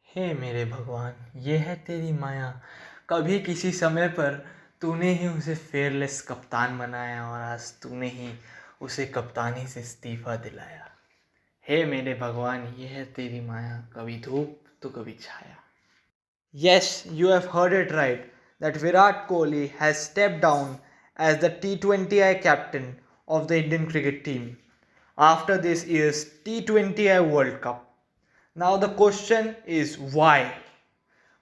हे मेरे भगवान, ये है तेरी माया। कभी किसी समय पर तूने ही उसे फेयरलेस कप्तान बनाया और आज तूने ही उसे कप्तानी से इस्तीफा दिलाया। हे मेरे भगवान, ये है तेरी माया, कभी धूप तो कभी छाया। Yes, you have heard it right that Virat Kohli has stepped down as the T20I captain of the Indian cricket team after this year's T20I World Cup. Now the question is why?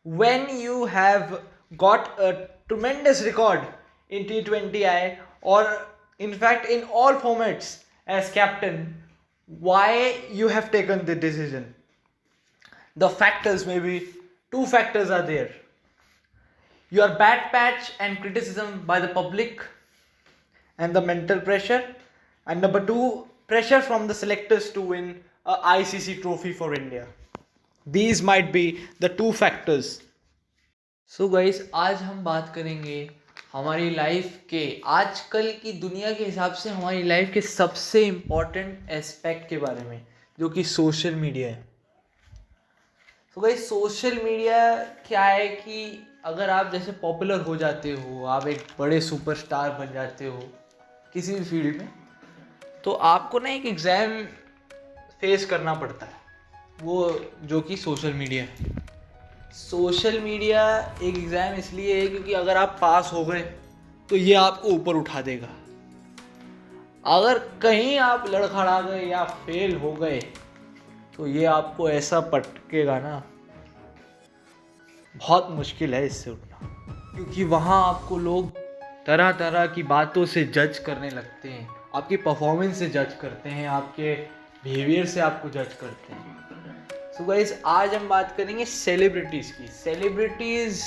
When you have got a tremendous record in T20I or in fact in all formats as captain, why you have taken the decision? The factors, maybe two factors are there: your bad patch and criticism by the public and the mental pressure, and number two, pressure from the selectors to win a ICC trophy for India. These might be the two factors. So guys, आज हम बात करेंगे हमारी life के, आजकल की दुनिया के हिसाब से हमारी लाइफ के सबसे इम्पॉर्टेंट एस्पेक्ट के बारे में, जो कि सोशल मीडिया है। तो गाइस, सोशल मीडिया क्या है कि अगर आप जैसे पॉपुलर हो जाते हो, आप एक बड़े सुपरस्टार बन जाते हो किसी भी फील्ड में, तो आपको ना एक एग्ज़ाम फेस करना पड़ता है, वो जो कि सोशल मीडिया है। सोशल मीडिया एक एग्ज़ाम इसलिए है क्योंकि अगर आप पास हो गए तो ये आपको ऊपर उठा देगा। अगर कहीं आप लड़खड़ा गए या फेल हो गए तो ये आपको ऐसा पटकेगा ना, बहुत मुश्किल है इससे उठना। क्योंकि वहाँ आपको लोग तरह तरह की बातों से जज करने लगते हैं, आपकी परफॉर्मेंस से जज करते हैं, आपके बिहेवियर से आपको जज करते हैं। सो गाइस, आज हम बात करेंगे सेलिब्रिटीज़ की। सेलिब्रिटीज़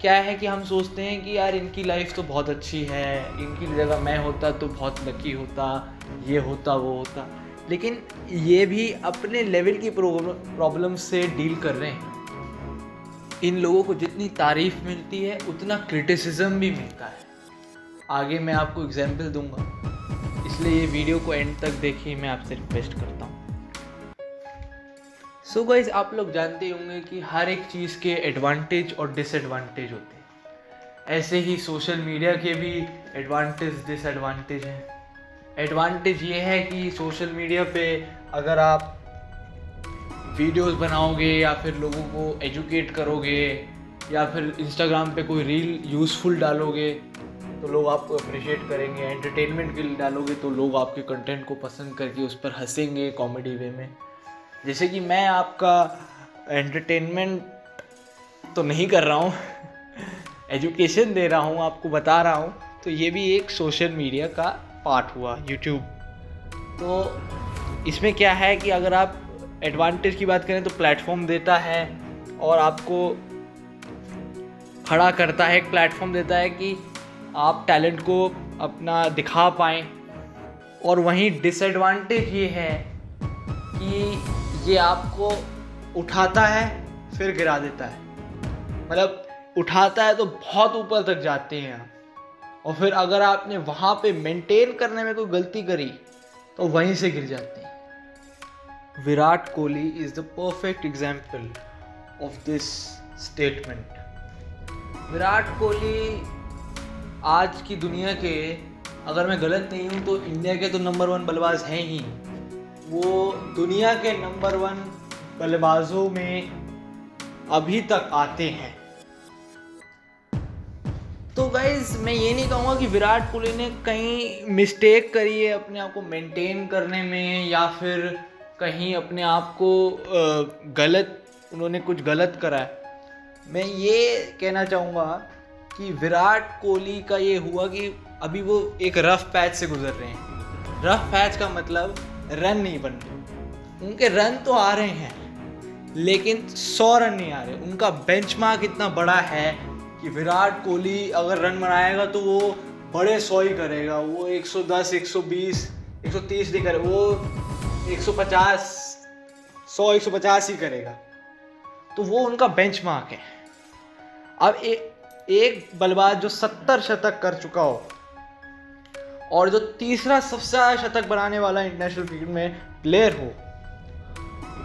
क्या है कि हम सोचते हैं कि यार इनकी लाइफ तो बहुत अच्छी है, इनकी जगह मैं होता तो बहुत लकी होता, ये होता वो होता, लेकिन ये भी अपने लेवल की प्रॉब्लम से डील कर रहे हैं। इन लोगों को जितनी तारीफ मिलती है उतना क्रिटिसिज्म भी मिलता है। आगे मैं आपको एग्जाम्पल दूंगा, इसलिए ये वीडियो को एंड तक देखिए, मैं आपसे रिक्वेस्ट करता हूँ। सो गाइस, आप लोग जानते होंगे कि हर एक चीज़ के एडवांटेज और डिसएडवांटेज होते हैं। ऐसे ही सोशल मीडिया के भी एडवांटेज डिसएडवांटेज हैं। एडवांटेज ये है कि सोशल मीडिया पे अगर आप वीडियोस बनाओगे या फिर लोगों को एजुकेट करोगे या फिर इंस्टाग्राम पे कोई रील यूज़फुल डालोगे तो लोग आपको अप्रिशिएट करेंगे। एंटरटेनमेंट के लिए डालोगे तो लोग आपके कंटेंट को पसंद करके उस पर हंसेंगे कॉमेडी वे में। जैसे कि मैं आपका एंटरटेनमेंट तो नहीं कर रहा हूँ एजुकेशन दे रहा हूँ, आपको बता रहा हूँ, तो ये भी एक सोशल मीडिया का पार्ट हुआ, यूट्यूब। तो इसमें क्या है कि अगर आप एडवांटेज की बात करें तो प्लेटफॉर्म देता है और आपको खड़ा करता है, एक प्लेटफॉर्म देता है कि आप टैलेंट को अपना दिखा पाएँ। और वहीं डिसएडवांटेज ये है कि ये आपको उठाता है फिर गिरा देता है। मतलब उठाता है तो बहुत ऊपर तक जाते हैं आप, और फिर अगर आपने वहाँ पे मेंटेन करने में कोई गलती करी तो वहीं से गिर जाते हैं। Virat Kohli is the perfect example of this statement. Virat Kohli आज की दुनिया के, अगर मैं गलत नहीं हूँ तो इंडिया के तो नंबर 1 बल्लेबाज हैं ही। वो दुनिया के नंबर 1 बल्लेबाजों में अभी तक आते हैं। तो गाइज, मैं ये नहीं कहूँगा कि विराट कोहली ने कहीं मिस्टेक करी है अपने आप को मेंटेन करने में, या फिर कहीं अपने आप को उन्होंने कुछ गलत करा है। मैं ये कहना चाहूँगा कि विराट कोहली का ये हुआ कि अभी वो एक रफ पैच से गुजर रहे हैं। रफ पैच का मतलब रन नहीं बन रहे, उनके रन तो आ रहे हैं लेकिन 100 रन नहीं आ रहे। उनका बेंचमार्क इतना बड़ा है कि विराट कोहली अगर रन बनाएगा तो वो बड़े 100 ही करेगा, वो 110, 120, 130 नहीं करेगा, वो 150, 100, 150 ही करेगा। तो वो उनका बेंचमार्क है। अब एक बल्लेबाज जो 70 शतक कर चुका हो और जो तीसरा सबसे ज़्यादा शतक बनाने वाला इंटरनेशनल क्रिकेट में प्लेयर हो,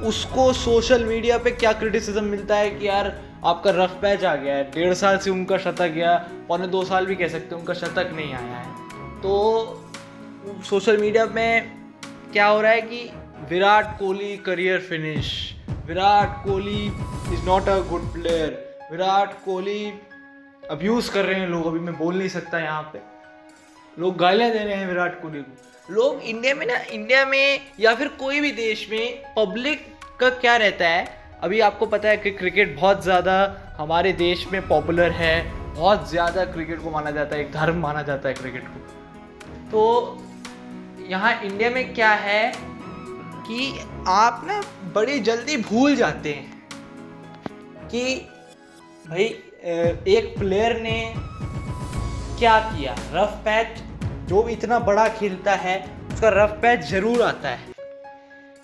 उसको सोशल मीडिया पे क्या क्रिटिसिज्म मिलता है कि यार आपका रफ पैच आ गया है, 1.5 साल से उनका शतक गया, 2.25 साल भी कह सकते हैं, उनका शतक नहीं आया है। तो सोशल मीडिया में क्या हो रहा है कि Virat Kohli career finish, Virat Kohli is not a good player, Virat Kohli abuse कर रहे हैं लोग, अभी मैं बोल नहीं सकता यहाँ पे, लोग गालियाँ दे रहे हैं विराट कोहली को। लोग इंडिया में या फिर कोई भी देश में पब्लिक का क्या रहता है, अभी आपको पता है कि क्रिकेट बहुत ज़्यादा हमारे देश में पॉपुलर है, बहुत ज़्यादा क्रिकेट को माना जाता है, एक धर्म माना जाता है क्रिकेट को। तो यहाँ इंडिया में क्या है कि आप ना बड़ी जल्दी भूल जाते हैं कि भाई एक प्लेयर ने क्या किया। रफ पैच जो भी इतना बड़ा खेलता है उसका रफ पैच ज़रूर आता है।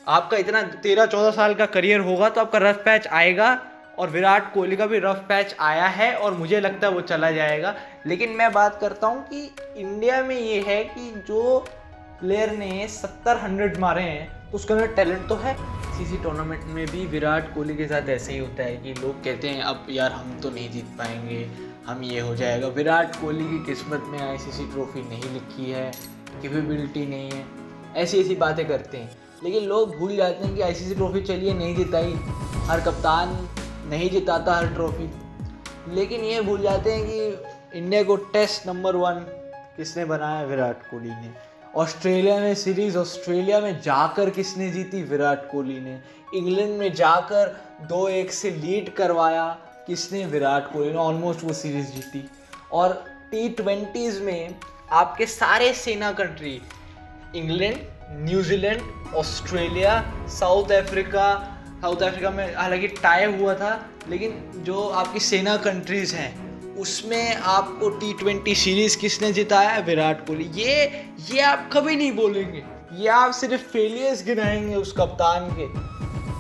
आपका इतना 13-14 साल का करियर होगा तो आपका रफ पैच आएगा, और विराट कोहली का भी रफ पैच आया है और मुझे लगता है वो चला जाएगा। लेकिन मैं बात करता हूँ कि इंडिया में ये है कि जो प्लेयर ने 70-100 मारे हैं तो उसके अंदर टैलेंट तो है। किसी टूर्नामेंट में भी विराट कोहली के साथ ऐसे ही होता है कि लोग कहते हैं अब यार हम तो नहीं जीत पाएंगे, हम ये हो जाएगा। विराट कोहली की किस्मत में आईसीसी ट्रॉफी नहीं लिखी है, कैपेबिलिटी नहीं है, ऐसी ऐसी बातें करते हैं। लेकिन लोग भूल जाते हैं कि आईसीसी ट्रॉफी चलिए नहीं जिताई, हर कप्तान नहीं जिताता हर ट्रॉफी, लेकिन ये भूल जाते हैं कि इंडिया को टेस्ट नंबर 1 किसने बनाया? विराट कोहली ने। ऑस्ट्रेलिया में सीरीज़ ऑस्ट्रेलिया में जाकर किसने जीती? विराट कोहली ने। इंग्लैंड में जाकर 2-1 से लीड करवाया किसने? विराट कोहली ने, ऑलमोस्ट वो सीरीज़ जीती। और T20s में आपके सारे सेना country, England, New Zealand, Australia, south Africa में हालांकि टाई हुआ था, लेकिन जो आपकी सेना कंट्रीज़ हैं उसमें आपको T20 सीरीज़ किसने जिताया? विराट कोहली। ये आप कभी नहीं बोलेंगे, ये आप सिर्फ फेलियर्स गिनाएंगे उस कप्तान के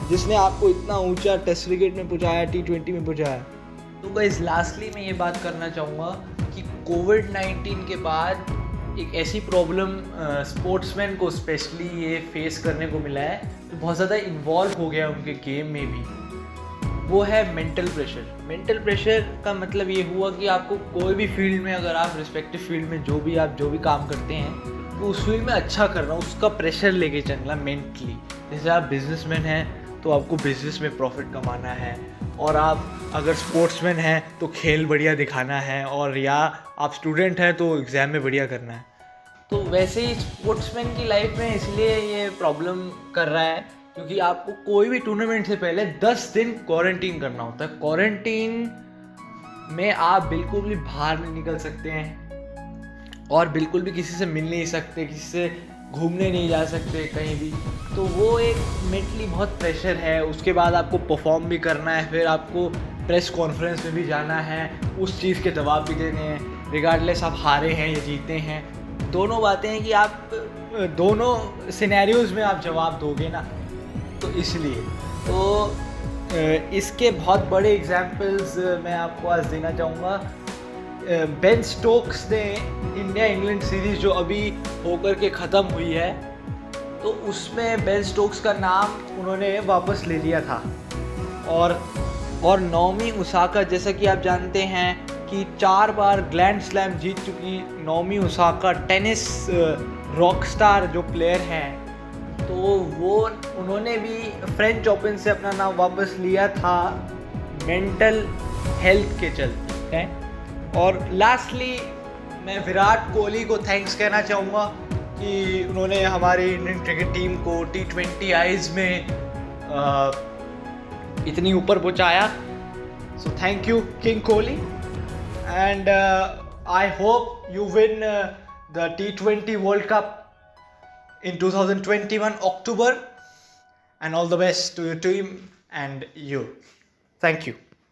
जिसने आपको इतना ऊंचा टेस्ट क्रिकेट में पहुंचाया, T20 में पहुंचाया। तो गाइस लास्टली मैं ये बात करना चाहूँगा कि कोविड-19 के बाद एक ऐसी प्रॉब्लम स्पोर्ट्समैन को स्पेशली ये फेस करने को मिला है तो बहुत ज़्यादा इन्वॉल्व हो गया उनके गेम में भी, वो है मेंटल प्रेशर। मेंटल प्रेशर का मतलब ये हुआ कि आपको कोई भी फील्ड में, अगर आप रिस्पेक्टिव फील्ड में जो भी काम करते हैं तो उस फील्ड में अच्छा करना, उसका प्रेशर लेके चलना मेंटली। जैसे आप बिजनेसमैन हैं तो आपको बिजनेस में प्रॉफिट कमाना है, और आप अगर स्पोर्ट्समैन हैं तो खेल बढ़िया दिखाना है, और या आप स्टूडेंट हैं तो एग्ज़ाम में बढ़िया करना है। तो वैसे ही स्पोर्ट्समैन की लाइफ में इसलिए ये प्रॉब्लम कर रहा है क्योंकि आपको कोई भी टूर्नामेंट से पहले 10 दिन क्वारंटीन करना होता है। क्वारंटीन में आप बिल्कुल भी बाहर नहीं निकल सकते हैं और बिल्कुल भी किसी से मिल नहीं सकते, किसी से घूमने नहीं जा सकते कहीं भी। तो वो एक मेंटली बहुत प्रेशर है। उसके बाद आपको परफॉर्म भी करना है, फिर आपको प्रेस कॉन्फ्रेंस में भी जाना है, उस चीज़ के जवाब भी देने हैं, रिगार्डलेस आप हारे हैं या जीते हैं। दोनों बातें हैं कि आप दोनों सिनेरियोज़ में आप जवाब दोगे ना, तो इसलिए तो इसके बहुत बड़े एग्जाम्पल्स मैं आपको आज देना चाहूँगा। बेन स्टोक्स ने इंडिया इंग्लैंड सीरीज़ जो अभी होकर के ख़त्म हुई है तो उसमें बेन स्टोक्स का नाम उन्होंने वापस ले लिया था। और नाओमी ओसाका, जैसा कि आप जानते हैं कि 4 बार ग्रैंड स्लैम जीत चुकी Naomi Osaka, tennis rock star जो प्लेयर हैं, तो वो उन्होंने भी फ्रेंच ओपन से अपना नाम वापस लिया था मेंटल हेल्थ के चलते हैं। और लास्टली मैं विराट कोहली को थैंक्स कहना चाहूँगा कि उन्होंने हमारी इंडियन क्रिकेट टीम को T20 आईज में इतनी ऊपर पहुँचाया। So thank you king Kohli, and I hope you win the T20 world cup in 2021 October, and all the best to your team and you. Thank you.